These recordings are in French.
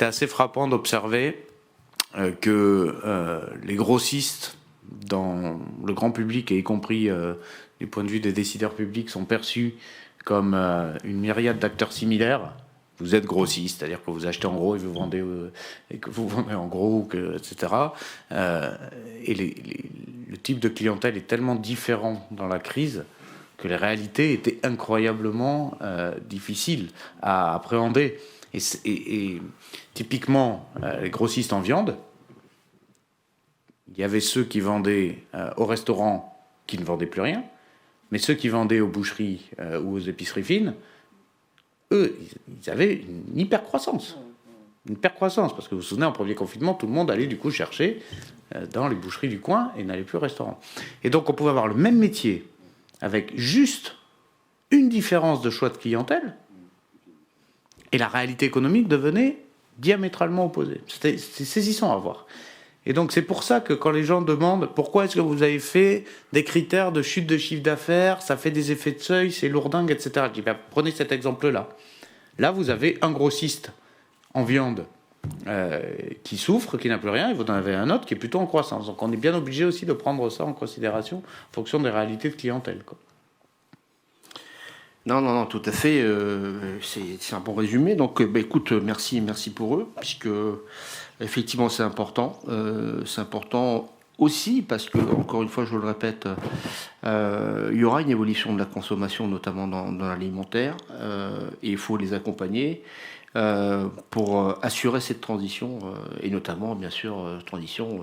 c'était assez frappant d'observer que les grossistes, dans le grand public, et y compris du point de vue des décideurs publics, sont perçus comme une myriade d'acteurs similaires. Vous êtes grossiste, c'est-à-dire que vous achetez en gros et vous vendez, et que vous vendez en gros, etc. Et le type de clientèle est tellement différent dans la crise que les réalités étaient incroyablement difficiles à appréhender. Et typiquement, les grossistes en viande, il y avait ceux qui vendaient au restaurant qui ne vendaient plus rien, mais ceux qui vendaient aux boucheries ou aux épiceries fines, eux, ils avaient une hyper-croissance. Une hyper-croissance, parce que vous vous souvenez, en premier confinement, tout le monde allait du coup chercher dans les boucheries du coin et n'allait plus au restaurant. Et donc on pouvait avoir le même métier avec juste une différence de choix de clientèle, et la réalité économique devenait diamétralement opposée. C'est saisissant à voir. Et donc c'est pour ça que quand les gens demandent pourquoi est-ce que vous avez fait des critères de chute de chiffre d'affaires, ça fait des effets de seuil, c'est lourdingue, etc. Je dis, ben, prenez cet exemple-là. Là, vous avez un grossiste en viande qui souffre, qui n'a plus rien, et vous en avez un autre qui est plutôt en croissance. Donc on est bien obligé aussi de prendre ça en considération en fonction des réalités de clientèle, quoi. Non, tout à fait. C'est un bon résumé. Donc, écoute, merci pour eux, puisque effectivement c'est important. C'est important aussi parce que, encore une fois, je le répète, il y aura une évolution de la consommation, notamment dans l'alimentaire, et il faut les accompagner pour assurer cette transition, et notamment, bien sûr, transition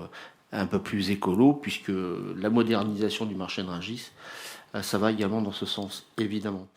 un peu plus écolo, puisque la modernisation du marché de Rungis, ça va également dans ce sens, évidemment.